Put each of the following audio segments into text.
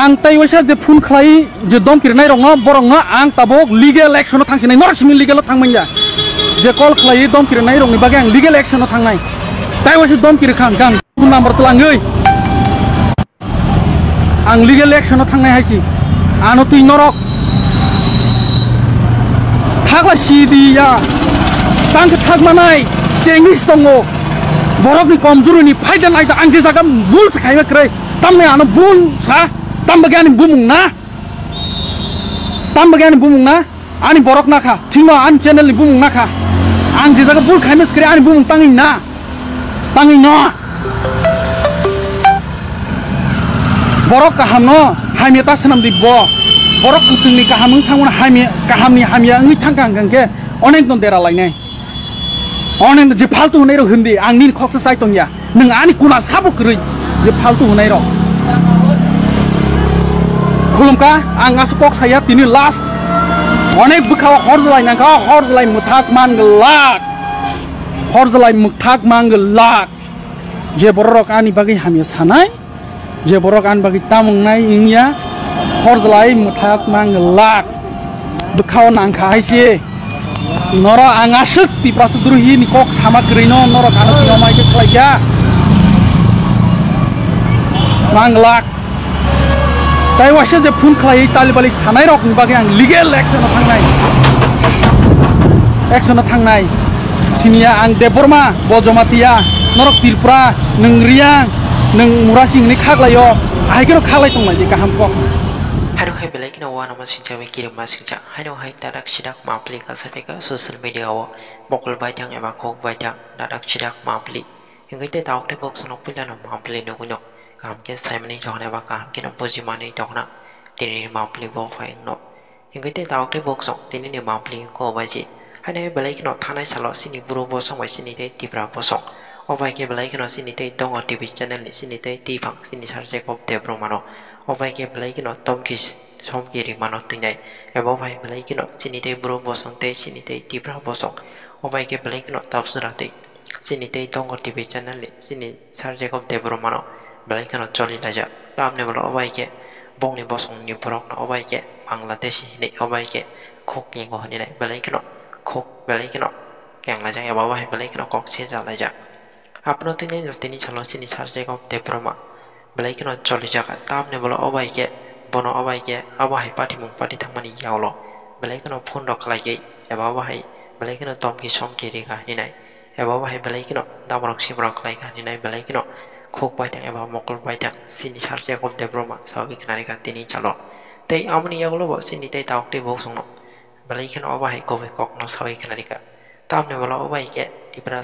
आं तै वैसा जे फुन खलाई जे दम किरनाय रङ बरङ आं ताबो लीगल एक्शन थांखिनाय नरसिम लीगल थांमैया जे कल खलाई दम किरनाय रंनि बागै आं लीगल एक्शन थांनाय तै वैसा दम किरखां गां फुन नाम्बार तलाङै आं लीगल एक्शन थांनाय हायसि आनो तुइ नरक थागला सिदिया तांखौ थागमानाय चेंगिस दङ बरकनि कमजोरिनि फायदा नायदा आं जे जागा बुल खायमा क्रै तमने आनो बुल सा तम बगानि बुमुं ना आनि बरक नाखा थिमा आन चैनल नि बुमुं नाखा आं जे जागा बुल खायमास क्रै आनि बुमुं ताङै न बरक kaham no हामिया ता सनाम दिब बरक कुतुंनि kaham थांमोन हामिया ओंइ थांखां गंके अनेक दन देरा लायनाय अनेक जे फालतु होनाय र होन्दि आंनि खक्स साइतंया नों आनि कुना साबो क्रै जे फालतु होनाय र खुलुमका आं आसु कक साया तिनि लास्ट अनेक बुखाव हरजलाय नांका हरजलाय मुथाक मांगलाक जे बरक आनि बागै हामिया सानाय जे बरक आनि बागै तामंनाय इंया हरजलाय मुथाक मांगलाक बुखाव नांखा हायसे नर आं आसुक तिप्रासु द्रुहि नि कक सामा ग्रैनो नर कानो तिनो माइके खलायया मांगलाक ताई वासे जे फुन खलाय तालिबालि सानाय रकनि बागै आं लीगल एक्शन थांनाय सिनिया आं देबरमा बजमातिया नरक तिरप्रा नों रिया नों मुरासिंनि खागलायो आइकेरो खागलाय तंनाय जे गाहाम कक Hano hai belai kena wana masing jawi kirim masing jak. Hano hai dadak sidak mapli ka sepeka sosial media awo mokol baitang eba kok baitang dadak sidak mapli. Hingga te tahu te box nok pila no mapli no kuno. Kam ke semani jahna eba kam ke no poji mani jahna tini mapli bo fai no. Hingga te tahu te box nok tini ni mapli ko baji. Hano hai belai kena thanai salo sini buru bosong bai sini te tibra bosong. Obai ke belai kena sini te dong TV channel ni sini te tifang sini sarje kop debro mano. Obai ke belai kena tomkis som kiri mano tinggai ebo bai belai kena sini te bro bosong te sini te tibra bosong obai ke belai kena tapsurate sini te tongo TV channel ni sini sarje kop debro mano belai kena choli daja tamne bolo obai ke bongni bosong ni borok na obai ke Bangladesh ni obai ke khok ni go ni nai belai kena khok belai kena kyang laja ebo bai belai kena kok se ja laja apno tini chalo sini sarje kop debro ma belai kena choli jaga tamne bolo obai ke bono obai ke abai pati mung pati thamani yaulo belai kena phone rok lagi eba bai belai kena tomki som kiri ka ni nai eba bai belai kena damrok sibrok lai ka ni nai belai kena khok baitang eba mokol baitang sini sarje kop debroma sawi knari ka tini chalo tei amni yaulo bo sini tei tauk te bo sungno belai kena obai ko be kok no sawi knari ka tamne bolo obai ke tibra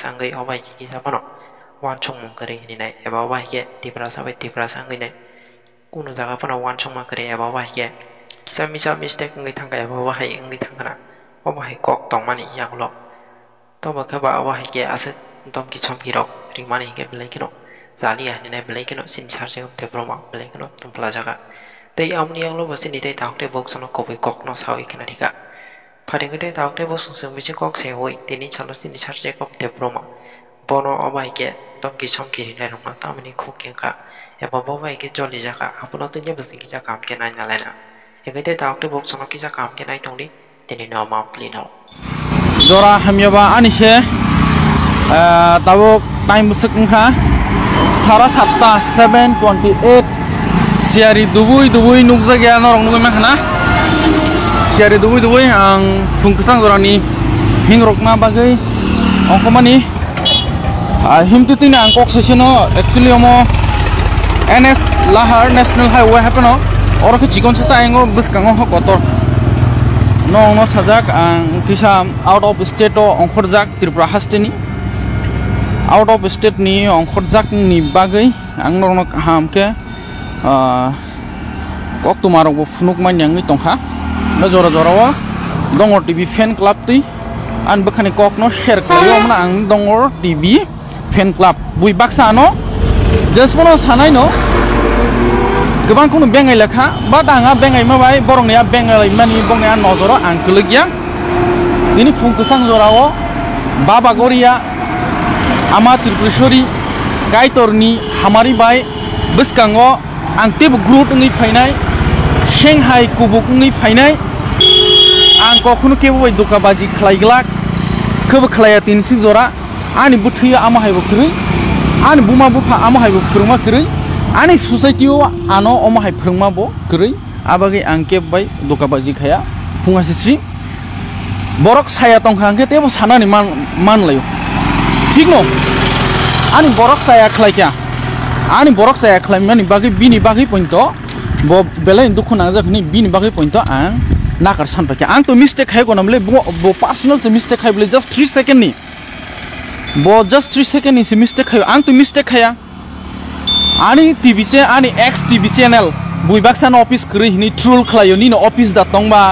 sangai obai ke kisa pano wan chung mung kare ni nai eba bai ke tibra sangai nai kuno jaga pano wan chung ma kare eba bai ke kisa mistake ngai thangka eba bai ngai thangkana obai kok tongmani yaklo to ba ka ba bai ke ase tom ki chom ki rok ringmani ke belai keno zali ni nai belai keno sin sarje te broma belai keno tumpla jaga tei amni yaklo ba sin te takte box no ko be kok no sawi kana dika phare ngate takte box sung biche kok se hoi tini chalo sin sarje kop te broma bono obai ke tom ki chom ki rinai roma tamani khok ka eba bobai ke joli jaka apuno tunya besi ki jakam ke nai nalena egete takte box no ki jakam ke nai tongdi tini no mapli no jora hamiaba anise tabo time busukha sara 7:28 siari dubui nukja gya norong nugui makhana siari dubui ang phungkusang jorani hingrokna bagai ongkomani himtutina ang kok sesino actually omo NS Lahar National Highway happen or ke chikon sa aingo buskango ho kotor no sajak ang kisa out of state ongkhorjak Tripura hasteni out of state ni ongkhorjak ni bagai ang norno hamke kok tumaro bo funuk manyangi tongha na jora wa dongor TV fan club ti an bakhani kok no share klayo mana ang dongor TV fan club bui baksa no just mono sanai no गोबां खौनो बेंगाय लेखा बाट आंहा बेंगाय माबाय बरंनिया बेंगाय मानि बंनाया नजरो आं गोलैया दिनै फुंकुसां जराव बाबागरिया आमा त्रिपुरेश्वरी गायतरनि हामारि बाय बसकांगो ang tebo growth ngi fainai heng hai kubuk ngi fainai ang kokhunu kebo bai duka baji khlaiglak kebo khlaya tinsi jora ani buthiya ama haibo krui ani buma bufa ama haibo phurma krui ani society o ano ama hai phurma bo krui abagi ang keb bai duka baji khaya funga sisi borok saya tongkhang ke tebo sanani man layo ঠিক no ani borok saya khlai kya ani borok saya khlai mani bagi bini bagi pointo bo belai dukhuna jakni bini bagi pointo ang nakar san pakya ang to mistake khai gonamle bo personal se mistake khai bole just 3 second ni bo just 3 second ni se mistake khai ang to mistake khaya ani tv che ani x tv channel buibaksan office kri ni troll khlayo ni no office da tongba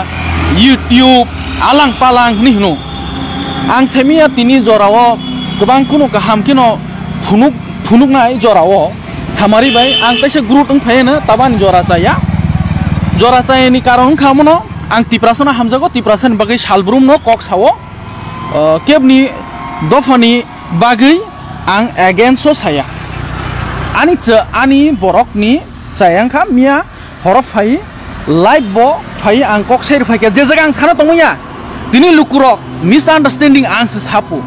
youtube alang palang ni no ang semia tini jorao गोबां कुनो गाहाम किनो फुनुक नाय जराओ हमारी भाई आं कैसे group ang फायनो ताबानि जरा जायनि कारण खामनो आं तिप्रासना हामजागो तिप्रासन बागै सालब्रुम न कक सावो केबनि दफानि बागै आं अगेन्स्ट साया आनि बरकनि जायांखा मिया हरफ फाय लाइभ बो फाय आं कक सेर फायके जे जगा आं साना दंमैया दिनि लुकुरक मिसआन्डारस्टेन्डिं आं सापु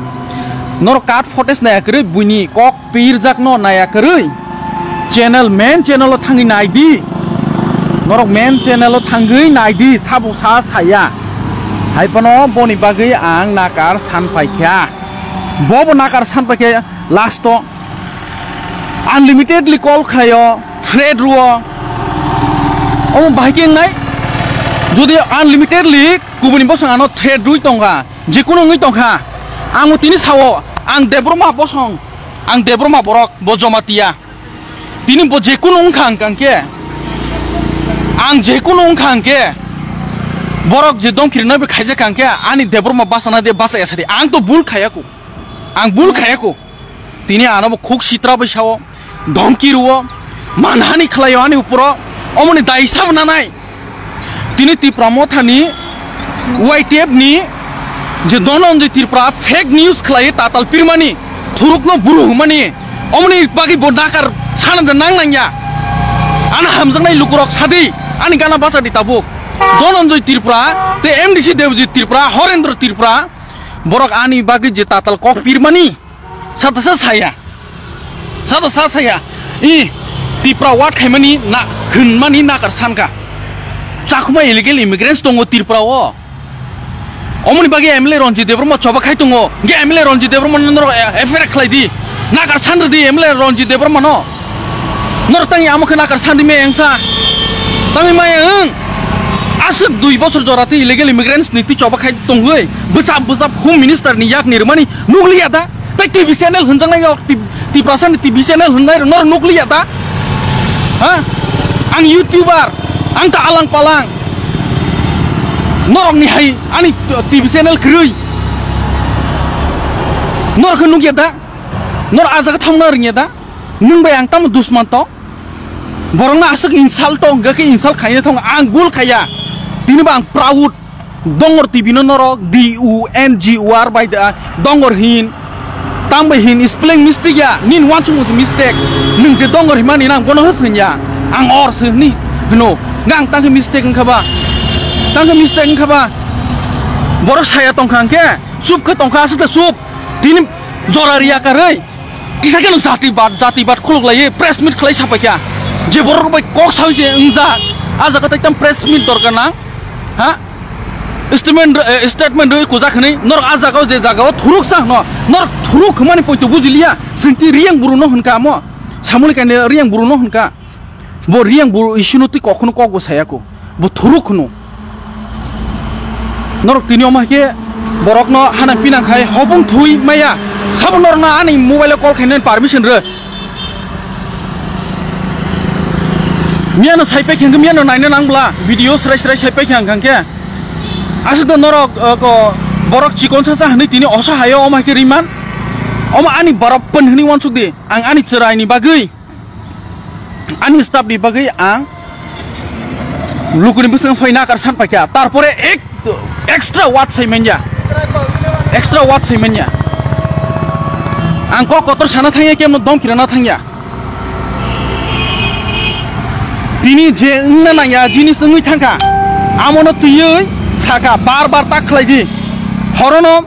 नर काट फटेज नाया करै बुनि कक पीर जाक न नाया करै चैनल मेन चैनल थांगि नायदि नर मेन चैनल थांगि नायदि साबु सा साया हाइपनो बनि बागै आं नाकार सान पाइख्या बब नाकार सान पाइख्या लास्ट अनलिमिटेडलि कल खायो थ्रेड रुओ ओ बाइकिं नाय जुदि अनलिमिटेडलि गुबुनि बसंगानो थ्रेड रुइ तंगा जिकुनु ngै तंखा आं तिनि सावो आं देब्रमा बसं आं देब्रमा बरक बजमातिया तिनि ब जेकुनु खांके आं जेकुनु खांके बरक जे दंखिरना बे खाइजे खांके आनि देब्रमा बासना दे बासा यासरि आं तो बुल खायाको तिनि आनो खुक सित्रा बैसावो धमकी रुओ मानहानि खलायो आनि उपरो अमनि दाइसाब नानाय तिनि तिप्रामथानि वाइटेप नि जे दोनों जे तिरप्रा फेक न्यूज खलाये ताताल पिरमानी थुरुकनो बुरु हुमानी अमनी बागी बोनाकार सानद नांनांया आना हमजंगनाय लुकुरक सादी आनी गाना बासादि ताबुक दोनों जे तिरप्रा ते एमडीसी देवजी तिरप्रा हरेंद्र तिरप्रा बरक आनी बागी जे ताताल कक पिरमानी सातसा साया इ तिरप्रा वाट खायमानी ना होनमानी नाकार सानका जाखुमा इलिगेल इमिग्रेन्ट्स दङ तिरप्राओ अमनि बागे एमएलए रंजित देब्रमा चबा खाय दङ गे एमएलए रंजित देब्रमा नर एफआर खलायदि नागार सानदि एमएलए रंजित देब्रमा न नर तांनि आमखो नागार सानदि मे एंसा तांनि माय आसक 2 बছর जराते इलिगेल इमिग्रेंट्स नि चबा खाय दङै बोसाब होम मिनिस्टर नि याक निरमानि नुगलिया दा तै टीवी चैनल होनजांनाय तिप्रासन टीवी चैनल होननाय नर नुगलिया दा हा आं यूट्यूबर आं ता आलां पालां नरक नि हाय आनि टीवी चैनल खरै नरखौ नुगिया दा नर आजागा थांना रिङा दा नोंबाय आं ताम दुश्मन त बरंना आसक इनसाल्ट तो गके इनसाल्ट खायनो थं आं गुल खाया दिनबा आं प्राउड दंगर टीवी नो नरक DUNGOR बाय दंगर हिन तांबे हिन स्पेलिंग मिस्टेक या निन वानसु मिस्टेक नों जे दंगर हिमानि नां गनो होसनिया आं अरसो नि नो गां तांखौ मिस्टेक ओंखाबा बर साया तंखांके चुपखौ तंखासो चुप दिन जरारिया कारै किसाके नो जातिबाद खुलगलायो प्रेस मिट खलाय सापायखा जे बर बाय कक सावजे ओंजा आजागा तम प्रेस मिट दरकार ना हा स्टेटमेंट रै कुजाखनै नर आजागाव जे जागाव थुरुक सा नर थुरुक माने पयतो बुजिलिया जोंति रियां बुरुनो होनका म सामुलिकाने रियां बुरुनो होनका बो रियां बुरु इसिनुति कखनो कक सायाको बो थुरुक नो नरक तिनियाव माके बरक न हाना पिना खाय हबुं थुइ माया साबु नरना आनि मोबाइल कल खायनो परमिशन रे मियानो साइपे खेंगो मियानो नायनो नांब्ला भिडिअ स्राय साइपे खेंखांके आसद नरक को बरक चिकन सासा हनै तिनि असा हायो अमाके रिमान अमा आनि बरपन हनै वानसुदि आं आनि चरायनि बागै आनि स्टाफनि बागै आं लुकुनि बिसं फैना कार सान पाइका तारपरे एक एक्स्ट्रा वाट सैमेन्या आं को कतर साना थांया केम दम किराना थांया tini je na na ya jinis ngui thangka amono tuyui saka bar bar tak khlai di horono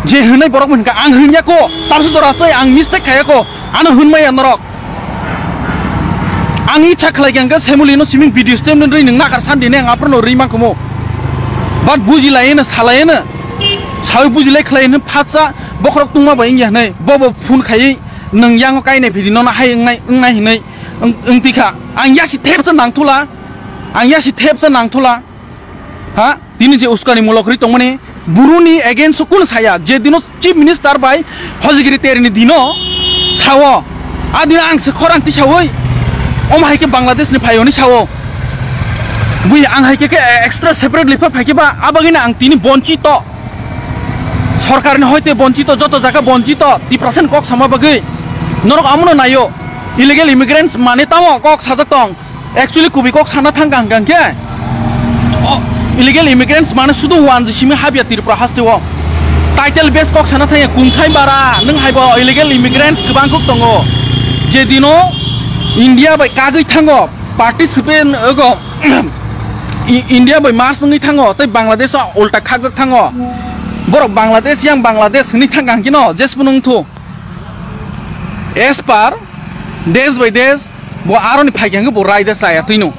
je hunai borok munka ang hunya ko tarsu dora toi ang mistake khaya ko ano hunmai anorok ang icha khlai ganga semuli no siming video stem nun ri ningna kar sandi ne ngaprno ri mangkomo bat buji lai na salai na sawi buji lai khlai na phatsa bokrok tungma ba ingya nei bobo phun khai nang yang kai nei phidi no na hai ngai nei tika ang yasi thep sa nang thula ang yasi thep sa nang thula ha tini je uskani mulokri tongmani buruni again sukun saya je dino chief minister bai hojigiri terini dino sawo adina ang sekhorang ti sawoi om haike bangladesh ni phayoni sawo bui ang haike ke extra separate lipa phaike ba abagina ang tini bonchito Sarkar ni hoite bonchito joto jaga bonchito 3% kok sama bagai norok amuno nayo illegal immigrants mane tamo kok sajak tong actually kubi kok sana thanggang gang ke illegal immigrants mane sudu wan jisimi habia tirpra hastewo title base kok sana thaya kungthai bara nang haibo illegal immigrants kubang kok tongo je dino india bai kagui thango participate go india bai mars ngi thango tai bangladesh ulta khagak thango borok bangladesh yang bangladesh ni thanggang kino jespunung thu as par desh by desh bo aroni phaigang bo raida saya tuino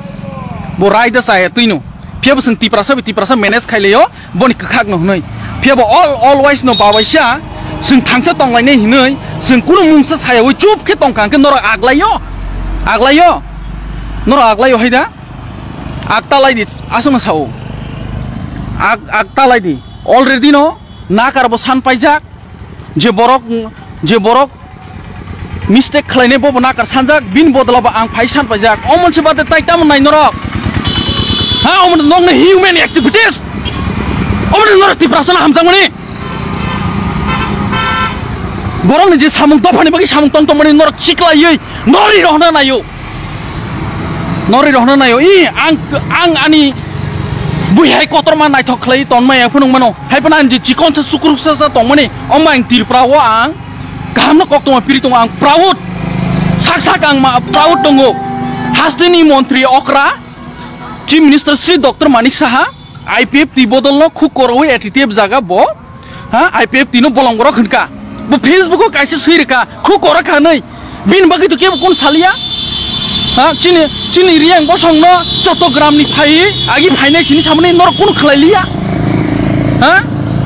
bo raida saya tuino phiabo sing 3% manage khaileyo boni khak no hnoi phiabo always no bawaisa sing thangsa tonglai nei hinoi sing kuno mungsa saya oi chup ke tongkang ke nor aglayo nor aglayo haida agtalai di asung sao agtalai di already no nakarbo san paijak je borok mistake khlaine bobo nakar sanjak bin bodolaba ang phaisan paijak omon se bate tai tam nai norok ha omon nong ne human activities omon norok ti prasana hamjang mani borok ni je samung dofani bagi samung tong tong mani norok chiklai nori rohna nayo I ang ani bui hai kotor man nai thok khlai ton mai phunung mano hai panan ji chikon sa sukruk sa tong mani omang tirpra wa ang kaham no kok tong piri tong ang proud sak ang ma proud tongo hasdini montri okra chief minister Sri Dr. Manik Saha IPF ti bodol no khu koroi attitude jaga bo ha IPF ti no bolong borok hunka bo Facebook ko kaise suirka khu kora ka nei bin bagi to ke kon salia ha chini riang bo songno joto gram ni phai agi phaine sini samne nor kun khlailia ha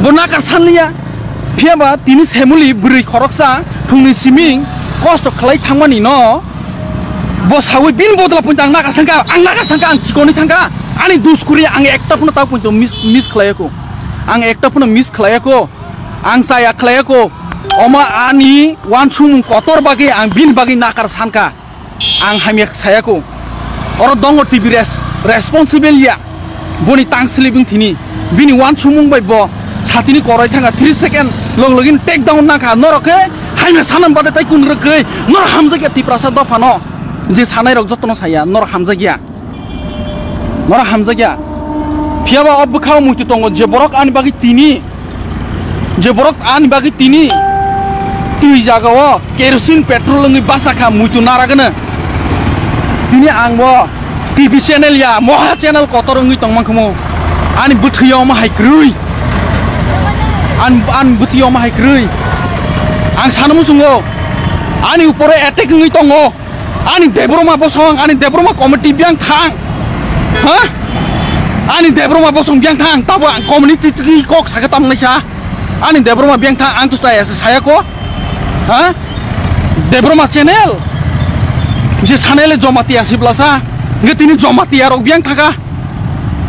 bonakar sanlia phiaba tini semuli buri khoroksa phungni siming kosto khlai thangmani no bo sawi bin bodla puntang naka sangka ang chikoni thangka ani duskuri ang ekta phuna ta punto miss khlaiko ang ekta phuna miss khlaiko ang saya khlaiko oma ani wan sum kotor bagi ang bin bagi nakar sanka ang hamyak sayako oro dongo tv responsible ya boni tang sleeping thini bini wan sumung bai bo satini korai thanga 3 second login take down naka noroke haime sanam bade tai kun reke nor hamjagya ti prasad dofano je sanai rok jotno saya nor hamjagya phiaba obkhau muti tongo je borok ani bagi tini tui jagawo kerosene petrol ngi basaka mutu naragana tini angbo TV channel ya moha channel kotor ngi tongmangkhmo ani buthiyo ma haikrui an buthiyo ma haikrui ang sanamu sungo ani upore attack ngi tongo ani debroma bosong ani debroma committee biang thang ha ani debroma bosong biang thang tabo community ki kok sagatam naisa ani debroma biang thang ang tu saya ko ha debroma channel je sanele jomati asiblasa ngetini jomati arok biang thaga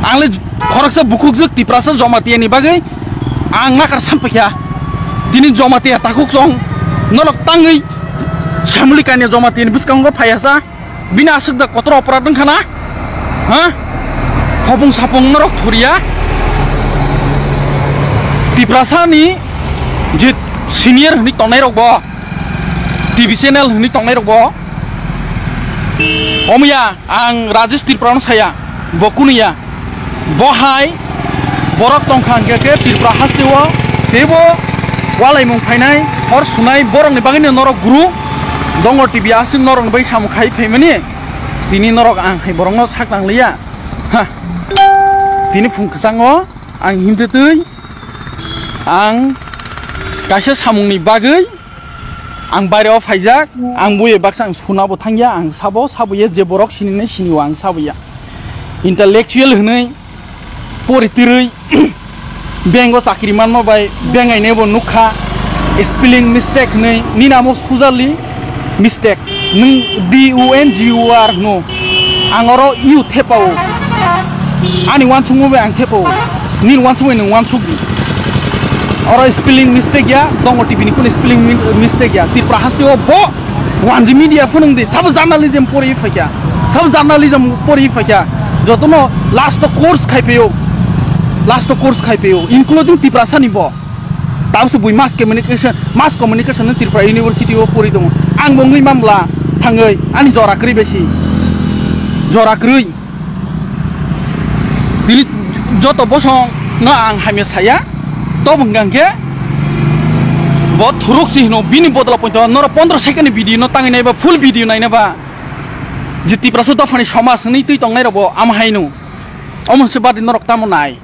angle khoroksa bukuk jek tiprasa jomati ni bagai ang nakar sampakya tini jomati takuk jong nolok tangi samlikanya jomati ni biskang go phayasa bina asuk da kotor operat khana ha hobung sapung norok thuria tiprasa ni je senior ni tonai rok bo TV channel ni tongnai rok bo omya ang Rajesh Tirpran saya bokunia bohai borok tongkhang ke Tirpra hastewo tebo walai mung phainai hor sunai borok ni bagini norok guru dongo TV asing norok bai samukhai phaimani tini norok ang hai borong no sak nang liya ha tini phung ksango ang himtetui ang kaisa samung ni bagai ang baireo faijak ang buye baksa ang sunabo thangya ang sabo ye je borok sinine siniwa ang sabuya intellectual hnai poritirui bengo sakri manmo bai bengai nebo nukha spelling mistake nei ni namo sujali mistake nung DUNGUR no angoro u thepao ani wan chungu be ang thepao ni wan chungu nung wan chugi oro spelling mistake ya dong TV ni kun spelling mistake ya tir prahasti o bo wanji media phunung de sab journalism pori fakya sab journalism pori fakya jotono last course khaipeo including tiprasa ni bo tabse bui mass communication tirpra university o pori dong ang mongli mamla thangei ani jora kri besi jora kri dili joto bosong no ang hamya saya to bangke bo thuruk si no bini bodla point no 15 second video no tangi naiba full video nai na ba jiti prasuta phani samas ni tui tong nai robo am hainu omon se badi norok tamo nai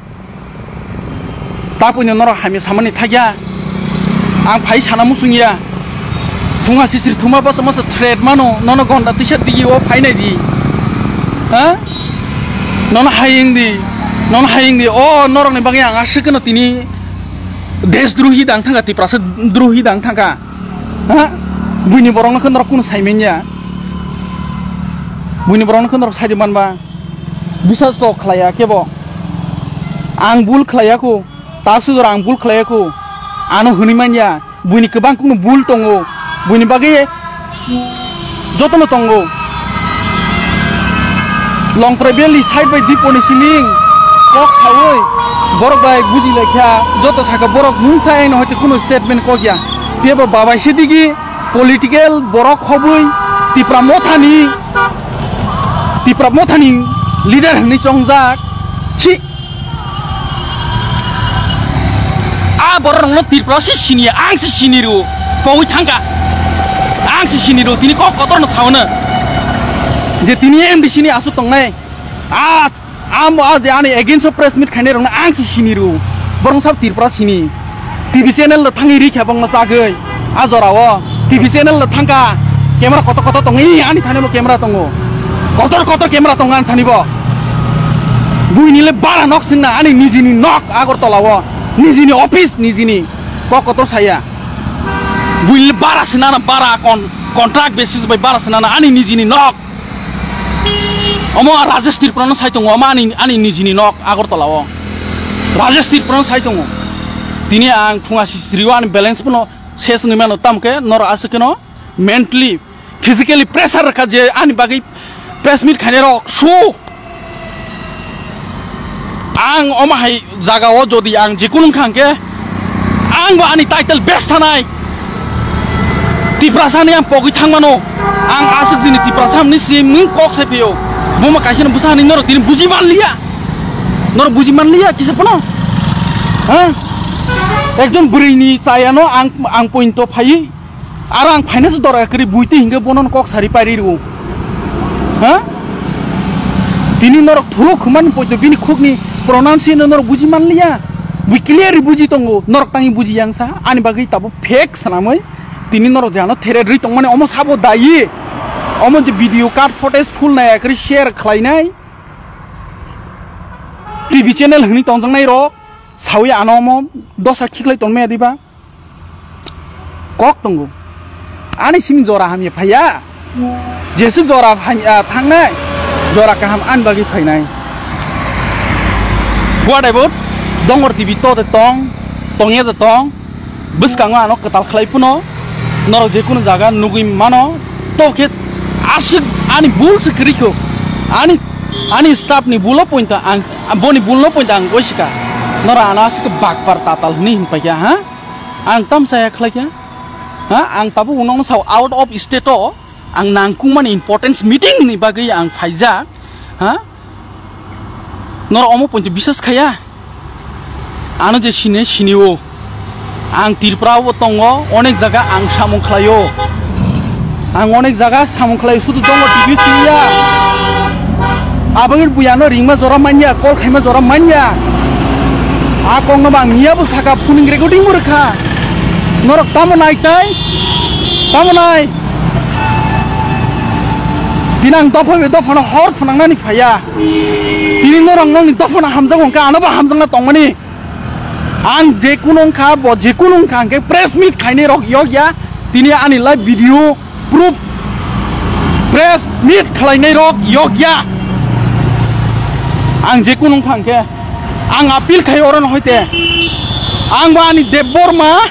tapunya norok hamya samani thagya ang phai sana musungia funga sisir thuma pas mas thread mano nono gonda t-shirt di o phai nai di ha nono haying di o norok ni bagi ang asikeno tini desdruhi dang thanga ti prasa druhi dang thanga ha buini borong khon norok kun saimenya buini borong khon norok saidiman ba bisas to khlaya kebo ang bul khlaya ko tasu ang bul khlaya ko ano hunimanya buini kebang kun bul tongo buini bagi jotono tongo long travel side by deep on siling kok sawoi borok bai buji lekha joto saka borok hunsa en hote kuno statement ko gya peba baba sidigi political borok khobui tipra mothani leader ni chongjak chi a borok no tipra sini ang sini ru poi thangka ang sini ru tini ko kotor no sauna je tini MDC ni asu tongnai am ani against press meet khane rong ang sini ru borong sab tirpra sini TV channel la thangi ri khabang ma sagai ajorawo TV channel la thangka camera koto tongi ani thane mo camera tongo kotor camera tongan thani bo buini le bara nok sinna ani nijini nok agor tolawo nijini office nijini kotor saya buini le bara sinana bara contract basis by bara sinana ani nijini nok omo Rajesh Tirprano saitongo ani nijini nok agor tolawo Rajesh Tirprano saitongo tini ang funga sriwan balance puno ses ni mano tamke nor asekeno mentally physically pressure ka je ani bagi press meet khanero shu ang oma hai jaga o jodi ang jikunung khangke ang ba ani title best thanai tiprasani ang pogi thangmano ang asuk dini tiprasam ni sim ning kok sepio buma kaisina busani nor tin buji man liya kisa pono ha ekjon burini chayano ang point to phai arang finance dora kri buiti hinga bonon kok sari pari ru ha tini nor thuru khuman point to bini khukni pronunciation nor buji man liya bu clear buji tongo nor tangi buji yangsa ani bagi tabu fake sanamai tini nor jano there ri tong mane omo sabo dai omo je video card footage full na ekri share khlainai TV channel hni tongjang nai ro sawi anomo dosa khiklai tonme diba kok tongo ani sing jora hamye phaya jesu jora thangnai jora kaham an bagi phainai what about dongor TV to de tongye de tong buskango ano katal khlai puno nor je kuno jaga nugui mano to ke asik ani bul sekriko ani staff ni bulo pointa ang boni bulo pointa ang goisika nora anas ke bakpar tatal ni himpaya ha ang tam saya khlaya ha ang tabu unong saw out of state o ang nangkungman importance meeting ni bagi ang faija ha nora omo pointa bisas khaya ano je siniwo ang tirprawo tongo onek jaga ang samung khlayo ang onek jaga samung khlayo sudu tongo TV siya abangir buyano ringma jora manya kol khaima jora manya a kong bang nia bu saka puning recording burkha norok tamonai tamonai binang dofana hor phunangna ni phaya tini norong nong ni dofana hamjang ka anaba hamjang na tongmani ang jekunong kha bo jekunong kha ke press meet khaini rok yogya tini ani live video proof press meet khlainai rok yogya ang jekunong kha ke ang appeal khai oron hoite ang bani deborma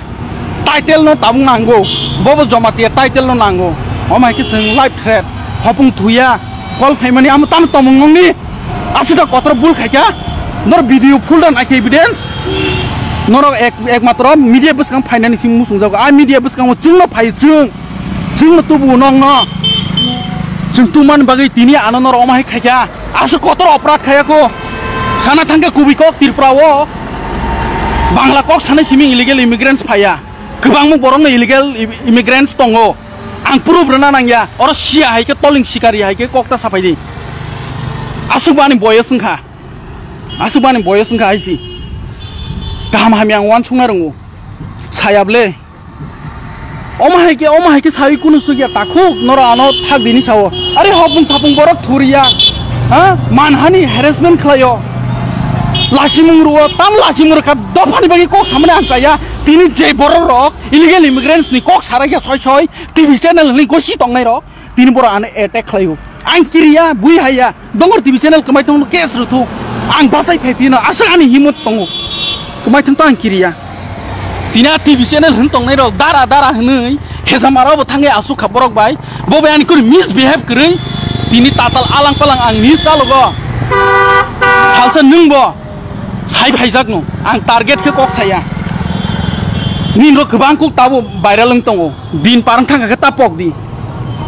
title no tabung nango bobo jomati title no nango omai ki sing live thread hopung thuya call family am tam tomong ni asida kotor bul khaika nor video full dan ak evidence nor ek matra media buskang financing musung jago a media buskang jungno phai jung tubu nong no jung tuman bagai tini anonor omai khaika asu kotor oprat khaya ko sana thangke kubi kok tirprawo bangla kok sana simi illegal immigrants phaya gobang mo borong illegal immigrants tongo ang proof rana nangya or sia haike toling sikari haike kokta sapai di asubani boyosungkha aisi gam hamyang wan chungna rungu sayable oma haike sai kunu sugya takhuk nora ano thak dini sawo are hopung sapung borok thuriya ha manhani harassment khlayo lasimung ruwa tam lasimur ka dofani bagi kok samne ansaya tini je borok rok illegal immigrants ni kok saraya soy TV channel ni gosi tongnai rok tini boro ane attack khlayo ang kiriya bui haya dongor TV channel kemai tong case rutu ang basai phetina asal ani himut tongo kemai tong ang kiriya tina TV channel hun tongnai rok dara hnei hezamara bo thange asu khaborok bai bobe ani kuri misbehave krei tini tatal alang palang ang ni salogo salsa nungbo sai phaijak no ang target ke kok saya nin ro khbang kuk tabo viral lang tongo din parang thanga ka tapok di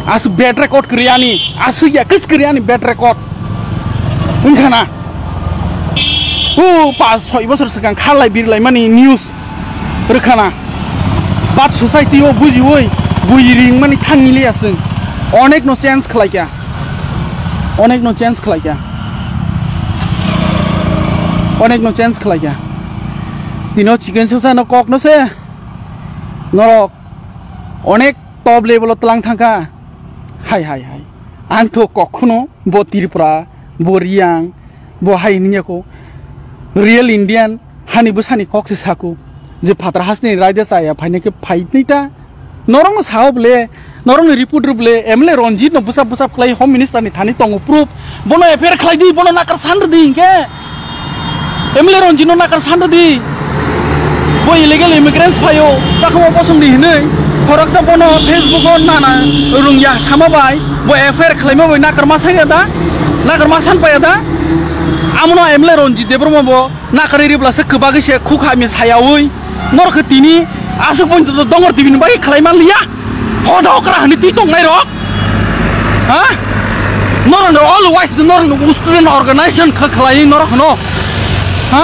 asu bad record kriani asu ya kis kriani bad record unjana pas 6 bosor segang khalai birlai mani news rekhana bat society o buji oi buiring mani thangili asung onek no chance khlaikya onek no chance khlaikya tino chicken sosa no kok no se norok onek top level tlang thangka hai ang to kokhuno bo tirpura bo riang bo hai niya ko real indian hani busani kok se saku je phatra hasni raide saya phaine ke fight nita norong saoble norong report ruble emle ronjit no busap klai home minister ni thani tongo proof bono affair khlai di bono nakar sandr di ke emle ronjit no nakar sandr di bo illegal immigrants phayo chakmo posong di hinei khoraksa bono facebook on nana rungya samabai bo affair khlaima boi nakar masan paya da amno emle ronjit debrmo bo nakari ribla se khbagi se khukha mi sayawi nor khetini asuk pon to dongor tibin bagi khlaiman liya hodo kra hani ti tong nai rok ha nor no always the nor student organization khlai nor khno ha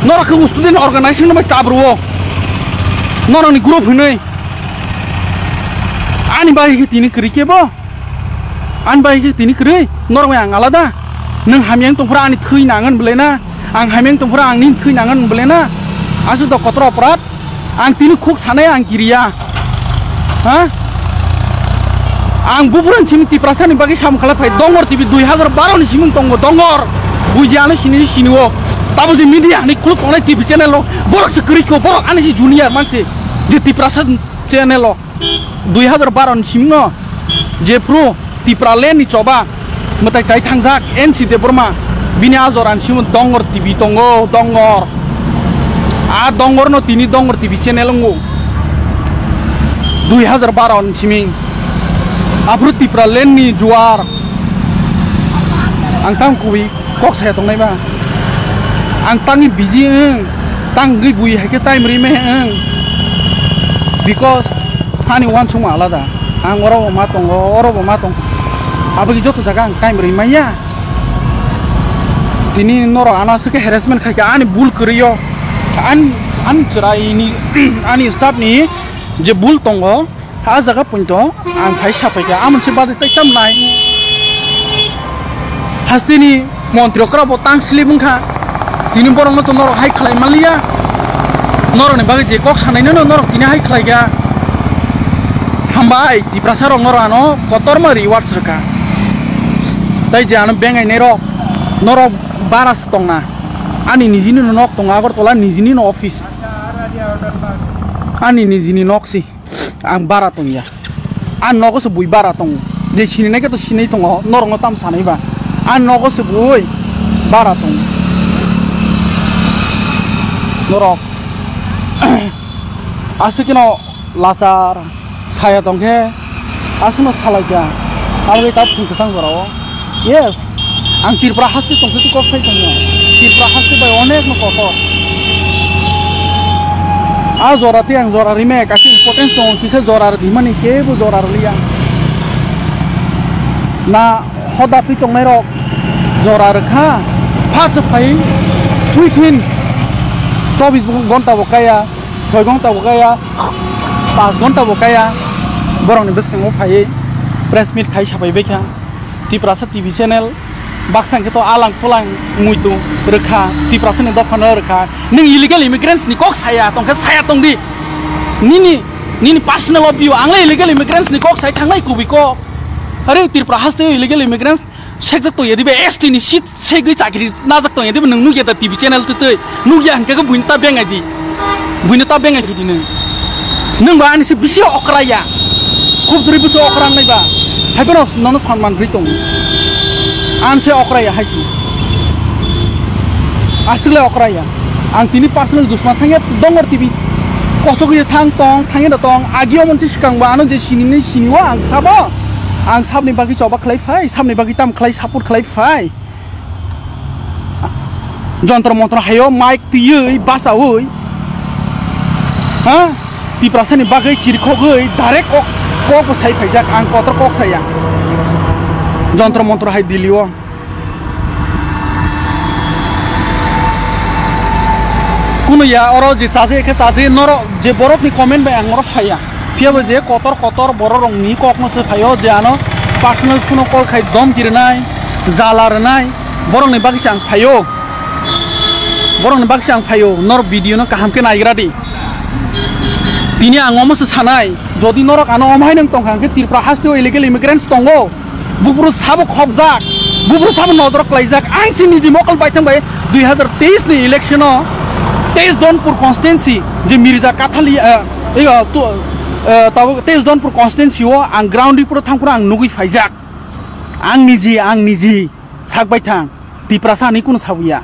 nor khu student organization ma chabruo nor ni group hinai ani bagi khetini krike bo an bagi khetini kre nor ma alada nang hamyang tongfra ani thui nangan belena ang hamyang tongfra ang nin thui nangan belena asu to kotro prat ang tini khuk sanai ang kiriya ha ang buburan chim ti prasani bagi sam khala phai dongor tv 2012 ni simung tongo dongor bujiana siniwo tabu ji media ni khuk onai tv channel lo borok se kri ko borok ani si junior manse je ti prasan channel lo 2012 ni simno je pro ti pralen ni coba matai kai thangjak nc de burma bini azoran simun dongor tv tongo dongor a dongor no tini dongor tv channel ngo 2012 ni siming apruti pralen ni juar ang tang kui kok saya tongnai ba ang tangi busy tang ri bui ha ke time ri me because hani wan chuma alada ang oro ma tong abagi joto jaga ang time ri maya tini noro ana se ke harassment kha ke ani bul kriyo an chrai ni ani staff ni je bul tongo ha jaga punto ang phai sapai ka amon se bad tai tam nai hastini montri okra botang slibung kha tini borong no to norok hai khlai malia norok ni bagi je kok sanai no norok tini hai khlai ga hambai Tiprasa rong norok ano kotor ma reward serka tai je ano bengai nei rok norok baras tongna ani nijini no nok tonga agor tola nijini no office ani nijini nok si ang bara tong ya an nogo se bui bara tong je chini na ke to sinai tong norok no tam sanai ba an nogo se bui bara tong norok asikino lasar saya tong ke asino salakya alwe tap kesang goro yes ang Tirpra hasti tong ke ko sai tong Tirpra hasti bai onek no kotor a zorati ang zorari me kasi importance tong kise zorar di mani ke bu zorar liya na hodati tong nei rok zorar kha phat pai within 24 ঘন্টা বকায়া 6 ঘন্টা বকায়া 5 ঘন্টা বকায়া বরংনি বেসকাঙ্গো phi press meet খাই সাবাই বেখা Tiprasa TV channel baksang keto alang pulang muitu rekha Tiprasa ni dofana rekha ning illegal immigrants ni kok saya tong ke saya tong di nini personal of you angle illegal immigrants ni kok saya thangai kubiko are Tiprasa te illegal immigrants sekjak to yedi be ST ni sit segi chakri najak to yedi nung nu yeda TV channel tu tei nu ya hangka ke buinta bengai di buinta bengai di nung ba ani se bisi okraya khub duri biso okran nai ba haibono nono sanman bri tong an se okraya haiki asle okraya ang tini personal dusman thange dongor TV kosok ye thang tong thange da tong agio monti sikang ba ano je sini ni siniwa ang sabo ang sabni bagi coba khlai phai sabni bagi tam khlai support khlai phai jontro montro hayo mic tiyei basawoi ha Tiprasa ni bagi ciri khogoi direct kok ko sai phaijak ang kotor kok saya jontro montro hai dilio kuno ya oro je saje ke saje noro je borok ni comment ba ang oro phaya fiabo je kotor bororong ni kok no se phayo je ano personal suno kol khai dom kirnai jalarnai borong ni bagi sang phayo borong ni bagi sang phayo nor video no kaham ke naigra di tini angom se sanai jodi norok ano omhai nang tong khangke Tirpra hasti illegal immigrants tongo buburu sabo khobjak buburu sabo nodrok laijak ang sini ji mokal baithang bai 2023 ni election o 23 Donpur constituency je Mirza Kathali tabo 23 Donpur constituency o ang ground report thangpura ang nugui faijak ang niji sak baithang Tiprasa ni kuno sabuya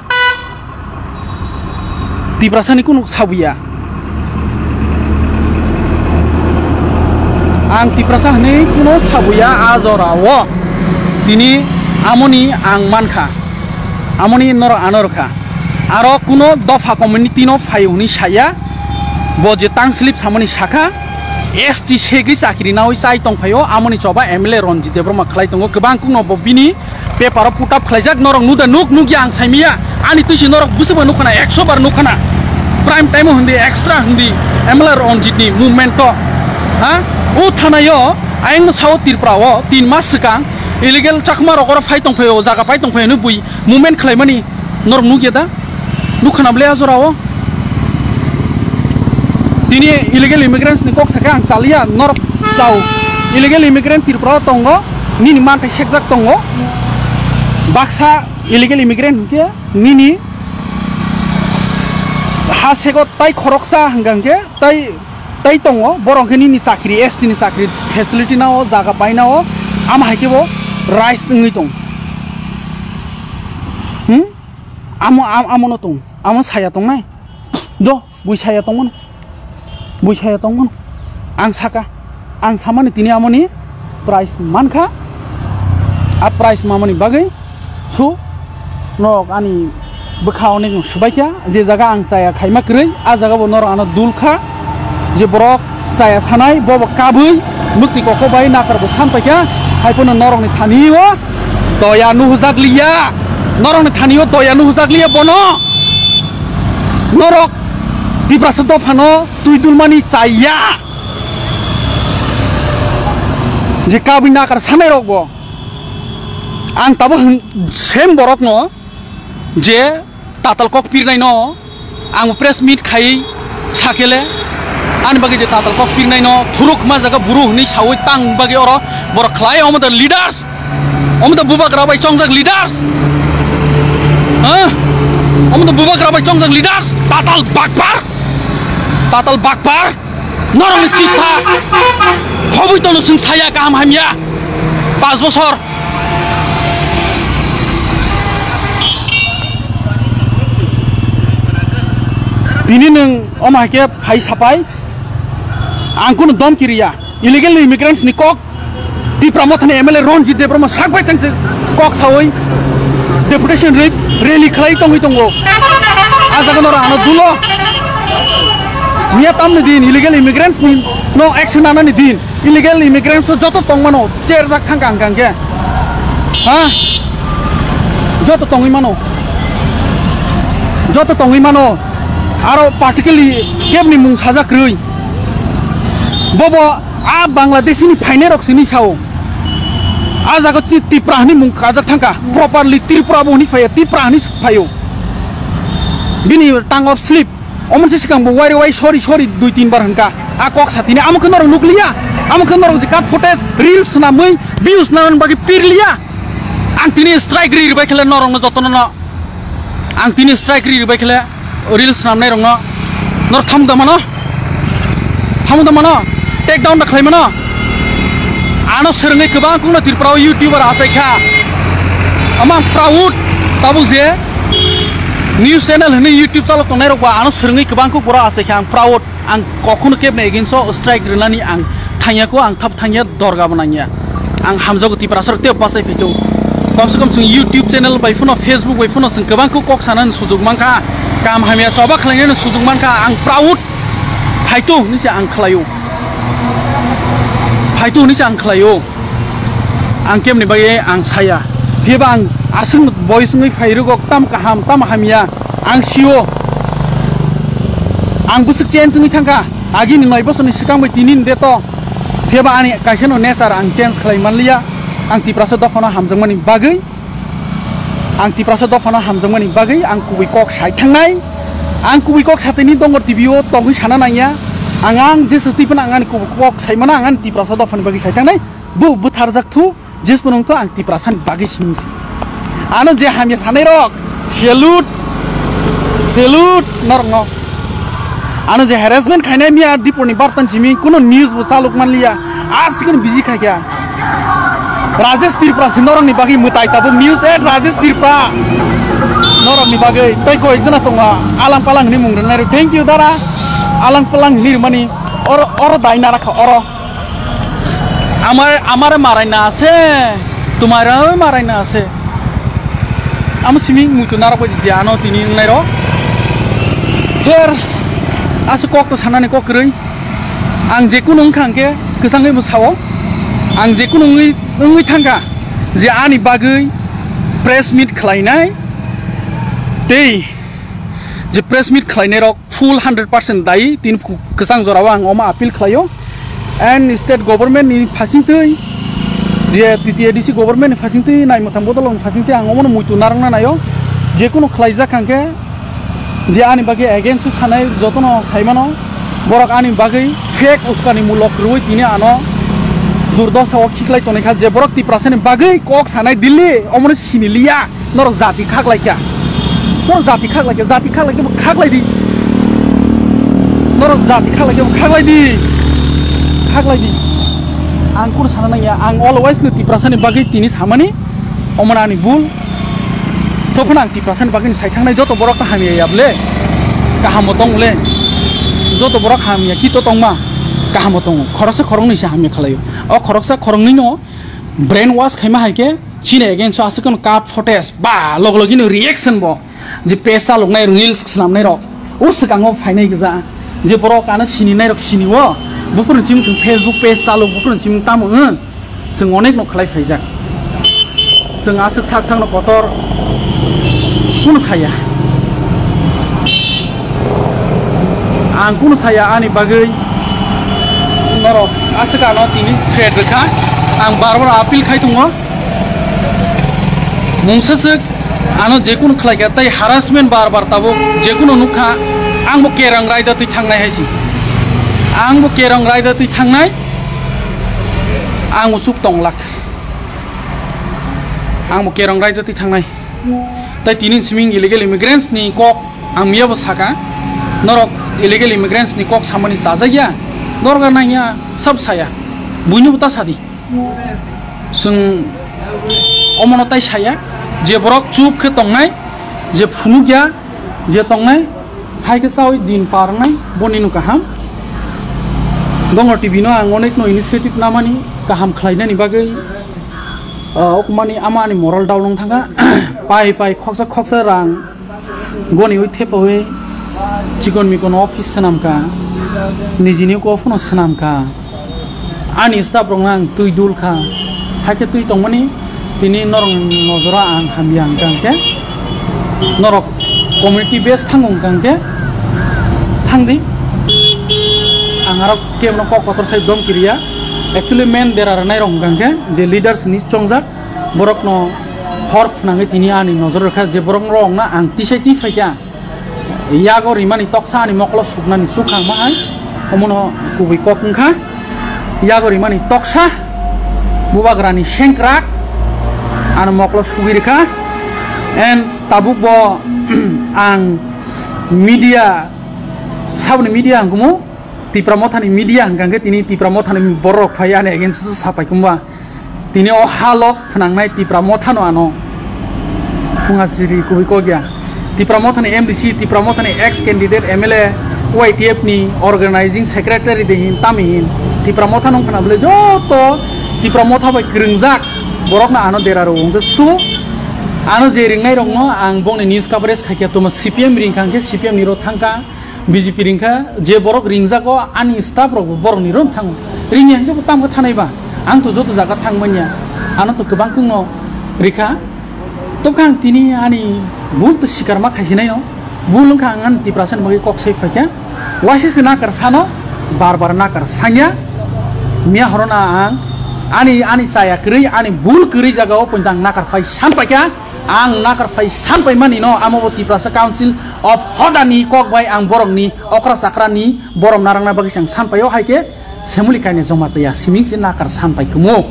Tiprasa ni kuno sabuya ang Tiprasa ni kuno sabuya azora wo tini amoni ang mankha amoni nor anorkha aro kuno dofa community no phaiuni saya boje tang slip samoni shaka ST segri chakri nawi sai tong phayo amoni choba MLA Ronjit Debroma khlai tongo kebang kuno bobini paper put up khlaijak norok nuda nuk yang saimia ani tusi norok busuba nukhana 100 bar nukhana prime time hundi extra hundi MLA Ronjit ni movement to ha o thanayo aing sao Tirpra o 3 mas sikang illegal chakma rokora phai tong phayo jaga phai tong phayo nu bui movement khlaimani norok nugeda nukhana ble azorao tini illegal immigrants ni kok sakang salia nor tau illegal immigrant Tirpra tongo nini man thai sekjak tongo baksa illegal immigrants ke nini ha sego tai khoroksa hangangke tai tongo borong ke nini sakri ST ni sakri facility na o jaga paina o am haikebo rice ngi tong amo tong amo saya tong nai do bui saya tong ang saka ang samani tini amoni price mankha a price mamani bagai su nok ani bkhao ne subaikya je jaga ang saya khaima krei a jaga bo nor ana dulkha je borok saya sanai bobo kabui mukti ko bai nakar bo sampaikya haipono norong ni thaniyo toya nu hujagliya norong ni thaniyo toya nu hujagliya bono norok Tiprasa dofano tuidulmani chaya je kabui nakar sanai rokbo आं Tabo same बरक न जे तातल कक पिरनाय न आं press meet खाई साकेले आनि बागे जे तातल कक पिरनाय न थुरुक मा जागा बुरु हनि सावै तां बागे अर बर खलाय अम द लीडर्स अम द बुबाग्रा बाय चंगजक लीडर्स अम द बुबाग्रा बाय चंगजक लीडर्स तातल बागपार नरम चिथा हबै तनु सिं साया काम हामिया 5 बছर Ini neng omah ke hai sapai, angku dom kiriya, illegal immigrants ni kok, di pramotan MLA Ron Jit de pramotan sapai tang kok sawai, deputation rally khlai tongo, azakan orang anak dulu, niat am din illegal immigrants ni no action ana ni din, illegal immigrants so joto tong mano, cer jak thang kang ke, joto tongi mano. Aro particularly kebni mung saja krui bobo a Bangladesh ni phaine rok sini sao a jaga Tripura ni mung kajak thangka properly Tripura bo ni phaya Tripura ni phayo bini tang of sleep omonse sikang bo wai sorry 2-3 bar hanka a kok satini am khonor nuklia am khonor kat footage reels na mui views na bagi pirlia antini strike ri bai khele norong na jotono na antini strike ri bai khele Reels namnai rong nor tham da mano take down da khlai mano ano serngai kebang kungna Tripura YouTuber asai kha ama proud tabu je news channel ni YouTube chalo tonai rok ba ano serngai kebang ko pura asai kha ang proud ang kokun kebne against strike rilani ang thanya ko ang thap thanya dorga bananya ang hamjago Tripura sor te pasai pito कम से कम YouTube channel by phone Facebook by phone sing kebang ko kok sanan sujug mangka kam hamia soba khlaine sujug mangka ang proud phaitu ni se ang khlayo ang kem ni baye ang saya pheba ang asung voice ngai phairu gok tam hamia ang sio ang busuk change ngai thangka agi ni mai bosoni sikang bai tinin de to pheba ani kaiseno nature ang change khlai manlia ang Tripura dofana hamjangmani bagai ang Tripura dofana hamjangmani bagai ang kubi kok sai thangnai ang kubi kok sateni dongor TVO tongui sana nanya ang jesu tipana ang kubi kok sai mana ang Tripura dofana bagai sai thangnai bu butharjak thu jes punong to ang Tripura san bagai simsi ano je hamya sanai rok salute norno ano je harassment khainai mi ar diponi bartan jimi kuno news bu saluk manliya asikin busy khaikya Rajesh Tripura norong ni bagi mutai tabu news Rajesh Tripura norong ni bagi tai ko ekjana tonga alang palang ni mung rengna thank you dara alang palang ni mani or daina rakha oro amar marai na ase tumara marai na ase am swimming mutu nara ko jano tini nai ro her asu kok to sanani kok rei ang jekunu khangke kesangai musao ang jekunu ngi thangka je ani bagai press meet khlainai tei je press meet khlainai rok full 100% dai tin kesang jorawa ang oma appeal khlayo and state government ni phasingtei je TTADC government ni phasingtei nai motham bodolong phasingtei ang omono muitu narangna nayo je kono khlaija kangke je ani bagai against sanai jotono saimano borok ani bagai fake uskani mulok rui tini ano Durdosa khiklai to nekha je borok Tripura ni bagai kok sanai Delhi omone siniliya nor jati khaklai kya jati khaklai di nor jati khaklai di ang kur sana ya ang always ni Tripura ni bagai tini samani omona ni bul topna ang Tripura ni bagai sai thangnai joto borok ta hamiya yable kahamotong le joto borok hamiya kito tongma kahamotong khoroksa khorong ni se hamiya khlayo o khoroksa khorong ni no brain wash khaima haike chine again so asukon cut footage ba loglogi no reaction bo je pesa lognai reels snamnai rok usukango phainai gja je borok ana sini nai rok sini wo bupur chim sing Facebook page salo bupur chim tamu sing onek no khlai phaijak sing asuk saksang no kotor kuno saya ang kuno saya ani bagai norok asuk ano tini thread rekha ang barbar appeal khai tungo मुंससक आनो जेकुन खलायगा तै harassment बार बार ताबो जेकुन नुखा आंबो केरां रायदा तै थांनाय हायसि आंबो केरां रायदा तै थांनाय आंबो सुख तंलाक आंबो केरां रायदा तै थांनाय तै तिनि सिमिं इलीगल इमिग्रेंट्स नि कक आं मियाबो साका नरक इलीगल इमिग्रेंट्स नि कक सामानि साजाया दरगा नाया सब साया बुइनोबो तासादि जों अमनताय साया जे बरक चुप के तंनाय जे फुनु गया जे तंनाय हायके सावै दिन पारनाय बनिनु गाहाम दङ टिभि नो आं अनेक नो इनिशिएटिभ नामानि गाहाम खालायनायनि बागै अकमानि आमानि मरल डाउन थाङा पाइ पाइ खक्सा खक्सा रां गनि oi थेपवे चिकन मिकन अफिस सनामका निजिनि को फनो सनामका आनि स्टाफ रंआं तुइ दुलखा हायके तुइ तंमानि तिनि नरं नजरा आं हामियां गांके नरक कमिउनिटी बेस थांगं गांके थांदि आं आरो केमनो ककतर साइ दम किरिया एक्चुअली मेन देर आर नाय रं गांके जे लीडर्स नि चंगजाक बरक न हर फुनाङै तिनि आनि नजर रखा जे बरक रं ना आं तिसाइ ति फाइका यागो रिमानि तक्सा आनि मक्ल सुकनानि सुखां माहाय अमनो गुबै ककंखा यागो रिमानि तक्सा बुबाग्रानि सेंक्राक आन मक्ल सुगिरखा N tabuk bo ang media sabni media angkumu ti pramothani media angkangke tini ti pramothani borok phai ane again sapai kumba tini o halok phnangnai ti pramothano ano fungasiri kubi ko gya ti pramothani MDC ti pramothani ex candidate MLA YTF ni organizing secretary dehin tamin ti pramothano khana bole joto ti pramotha bai kringjak borok na ano deraro ongke su ano je ringnai rongno ang bongni news coverage khakia tuma CPM ringkangke CPM ni ro thangka BJP ringka je borok ringjago ani staff rok borok ni ron thang ringya ke tam ka thanai ba ang to joto jaga thangmanya ano to kobang kungno rika to kang tini ani bul to sikar ma khasinai no bulung kang an ti prasan bagi kok sai fakya wasi sina kar sano bar bar na kar sanya mia horona ang ani saya kri ani bul kri jaga o puntang nakar fai sampai kya ang nakar fai sampai mani no amoboti prasa council of hodani kok bai ang borong ni okra sakra ni borom narang na bagi sang sampai o haike semuli kaine jomata ya siming sin nakar sampai kumo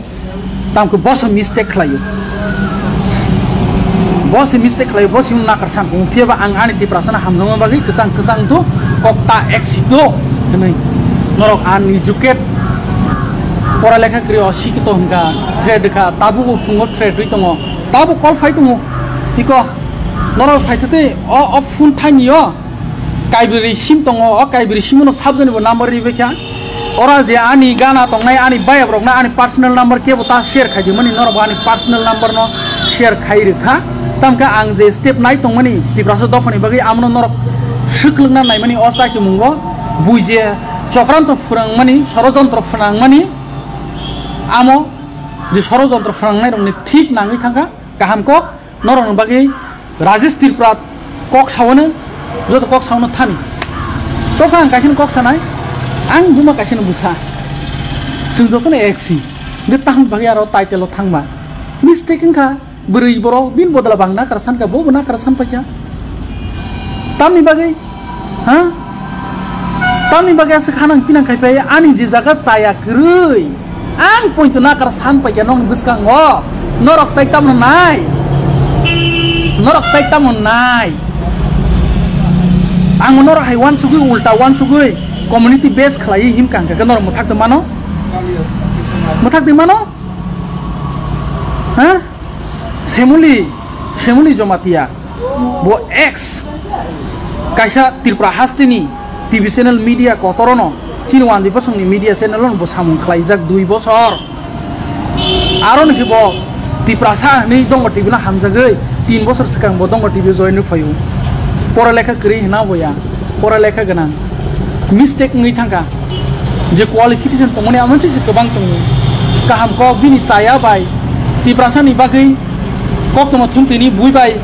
tam ko boss mistake khlayo boss yung nakar sampai piaba ang ani ti prasa na hamjoma bagi kesang tu kok ta exito nei norok an educate pora lekha kri oshikito hungka thread kha tabu fungo thread ri tongo tabu call fight tongo iko noro fight te o phone thani yo kaibri sim tongo o kaibri simuno sabjani bo number ri bekha ora je ani gana tongnai ani bayab rok na ani personal number ke bota share khaji mani noro ani personal number no share khai rekha tamka ang je step nai tongmani tibraso dofani bagi amno noro shiklungna nai mani osa ki mungo buije chokranto frang mani sorojontro frang mani amo je sorojontro frangnai rongni thik nangi thangka kaham kok norong bagi rajesh tirprat kok sawono joto kok sawono thani to kang kasin kok sanai ang buma kasin busa sung joto ne exi de tang bagi aro title o thangba mistake kha buri boro bin bodala bangna karsan ka bo bana karsan pakya tamni bagi ha tamni bagi sekhanang pinang kai pai ani je jaga chaya krui ang point na kar san pa yanong biskang wo norok tai tam nai ang norok hai wan sugui ulta wan sugui community base khlai him kang ka norok muthak de mano ha semuli jomatia bo ex kaisa tirpra hastini TV channel media kotorono Cinuan di pasang ni media channel on bos hamung khlaijak 2 bosor aron sibo ti prasa ni dongo TV na hamjagai 3 bosor sekang bo dongo TV join phayu pora lekha kri hina boya pora lekha ganang mistake ngai thangka je qualification tongmani amonsi se kobang tong kaham ko bini saya bai ti prasa ni bagai kok tong thum tini bui bai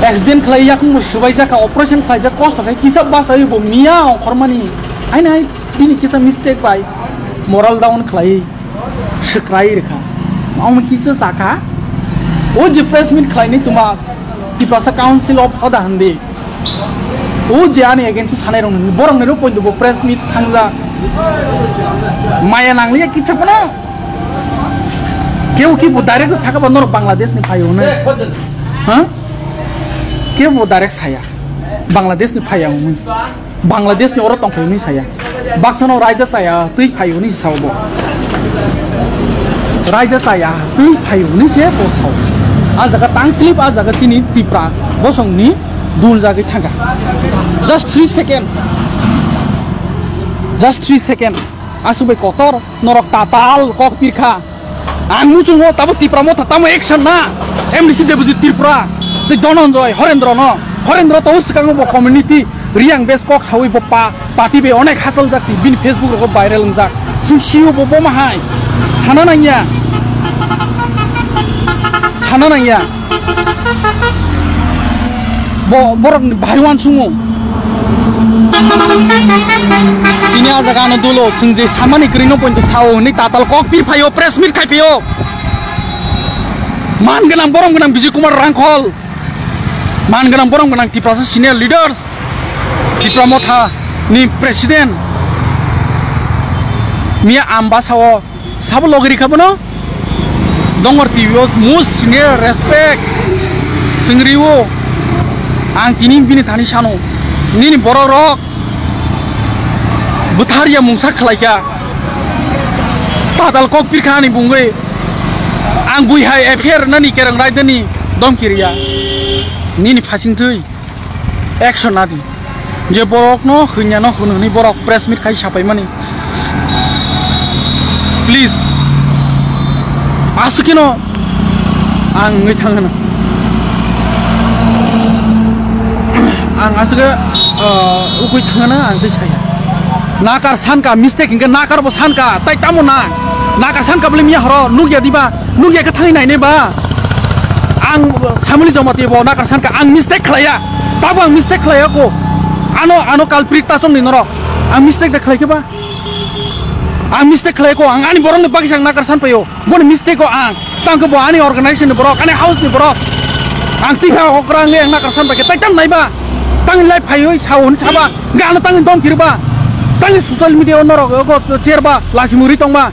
accident khlaiyak mu subai jaka operation khlaijak cost kai kisab basai bo mia khormani ai bini kisa mistake bai moral down khlai shikrai rekha am kisa saka ओ जे press meet खालायनि तुमा तिपासा council of अदा हंदी ओ जे आने against सानै रंग बरं नेरो पॉइंट बो प्रेस मीट थांजा माया नांगलिया किचपना केउ की वो डायरेक्ट साका बंदर बांग्लादेश ने फायो ने हां के वो डायरेक्ट साया बांग्लादेश ने फाया बांग्लादेश ने औरत तंफायो नि साया बाक्सनो रायदा साया तुई फायो नि सावबो रायदा साया तुई फायो नि से बो साव आ जगा टांग स्लिप आ जगा तिनी तिप्रा बसंगनि दुल जागै थांगा just 3 सेकेंड आसुबै कतर नरक ताताल कक पिरखा आं मुजुङो ताबो तिप्रा म तामो एक्शन ना एमडीसी देबुजि त्रिपुरा दै धनन्जय हरेन्द्र तो सिगाङो बो कम्युनिटी रियां बेस कक सावै बो पार्टी बे अनेक हासल जाक्सि बिन फेसबुक रो भाइरल जा सिसिउ बो माहाय साना नांया borok bhaiwan sungo ini aja kanu dulu singje samani krino point sao ni tatal kok pi phayo press meet khai pio man ganang borong ganang Bijay Kumar Rangkhol man ganang borong ganang tiprasa senior leaders tipramotha ni president mia ambasawo sabo logri khabono dongor tv most senior respect singriwo आं तिनी बिनि थानि सानो निनि बर' रक बुथारिया मुंसा खलायका पाताल कक पिरखानि बुंगै आं बुइहाय एफेर नानि carrom रायदनि दमकिरिया निनि फासिंथै action नादि जे बरक न खैnya न खुननि बरक प्रेस मिट खाय सापाय माने प्लीज आसुकिनो आं ngै थांगोन आं आसगे उखै थाङोना आं दै साया नाकार सानका मिस्टेक हिंगा नाकार बो सानका ताइ तामो ना नाकार सानका बले मिया हरो नुगिया दिबा नुगिया का थाङै नायने बा आं सामुलि जमाते बो नाकार सानका आं मिस्टेक खलाया ताबो आं मिस्टेक खलाया को आनो कालप्रिट तासं नि नरो आं मिस्टेक दा खलायके बा आं मिस्टेक खलाय को आं आनि बरन बागि sang नाकार सान पयो बन मिस्टेक को आं तांको बो आनि अर्गानाइजेशन नि बरक आनि हाउस नि बरक आं तिहा अक्रां ले नाकार सान बाके ताइ ताम नायबा tăng lại phải ơi sao hôn chaba gã nó tăng đông kiri ba tăng social media nó rồi có chia ba là chỉ muri tông ba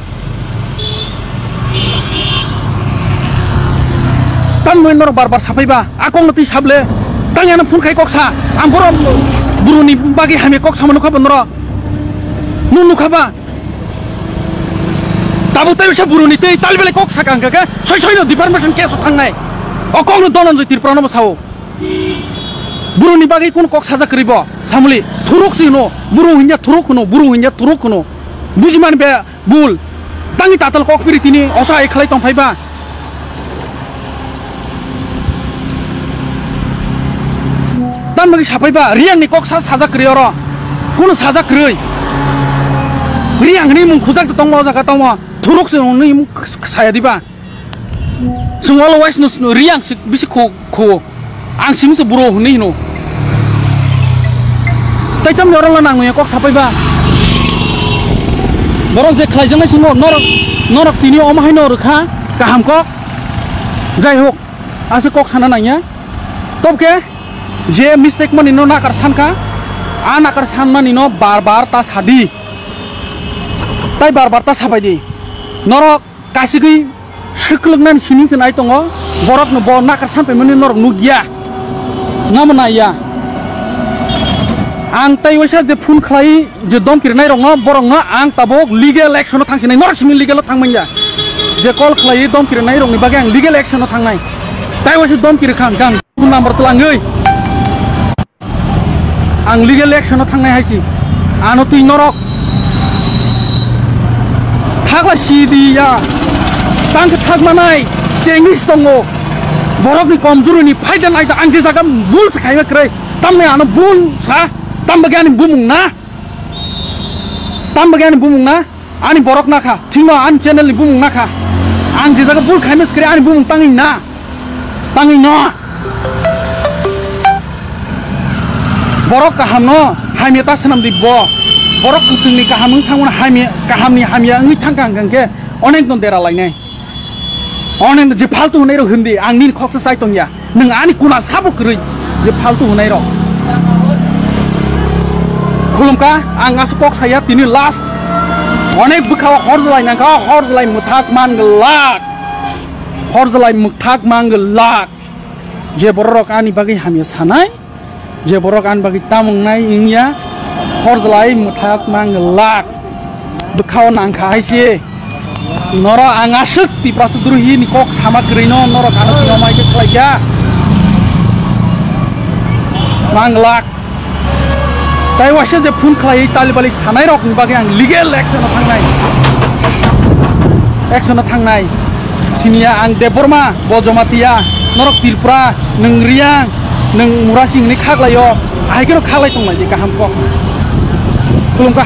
tăng mới nó bar bar sapai ba akong nanti sable tăng yang phun khai koksa ang borom buruni bagi hame koksa manu khaba noro nunu khaba tabu tayo sa buruni te talbele koksa kang ka soi no department keso thangnai akong no donon joi tirprano sao burung ni bagi kun kok saja keribo samuli turuk sih no burung hinya turuk no bujiman be bul tangi tatal kok pirit ini osa ekhalai tong phaiba tan bagi sapai ba riang ni kok saja krioro kun saja kroi riang ni mung khujak tong ma jaga tong ma turuk sih no ni saya diba sungolo wais no riang bisi ko ang sim se buro ni no tai tam orang la nangu ya kok sapai ba borong je khlai jang singo norok tini om hai no rukha kaham kok jai hok ase kok sana nanya top ke je mistake mani no nakar sanka anakar san mani no bar ta sadi tai bar ta sapai di norok kasigi shiklugnan sining se nai tongo borok no bo nakar san pe mani norok nugia namna ya ang tai wasa je phun khlai je dom kirnai rong borong ang tabok legal action thangsinai norsimil legal thangmanya je call khlai dom kirnai rong ni bage ang legal action thangnai tai wasa dom kir khang gang number telangei ang legal action thangnai haisi ano tui norok thagla sidi ya tang thagmanai chengis tongo borok ni komjuru ni faida nai ta angje jaga bul khaiba krai tamne ano bul sa tam bagian bumung na ani borok na kha thima an channel ni bumung na kha angje jaga bul khaimes krai ani bumung tangi no borok kaham no haime ta sanam di bo borok kutung ni kaham thanguna haime kaham ni hamya ngi thangkang gangke onek don dera lainai Onen je faltu hunai ro hindi angni khok sai tong ya nung ani kuna sabu krui je faltu hunai ro khulumka ang asukok saya tini last onek bukhawa horzlai nangka horzlai muthak manglak horzlai muthak manglak je borok ani bagi hamya sanai je borok an bagi tamung nai ingya horzlai muthak manglak bukhawa nangka haisi noro angasuk ti prosedur ini kok sama kerino noro kanu tino mai ke kelaya manglak tai wasa je phun khlai tali balik sanai rok ni bagi ang legal action thangnai sinia ang deborma bojomatia norok tilpra nung riang nung murasing ni khaklayo ai kero khalai tonglai je kaham kok kulungka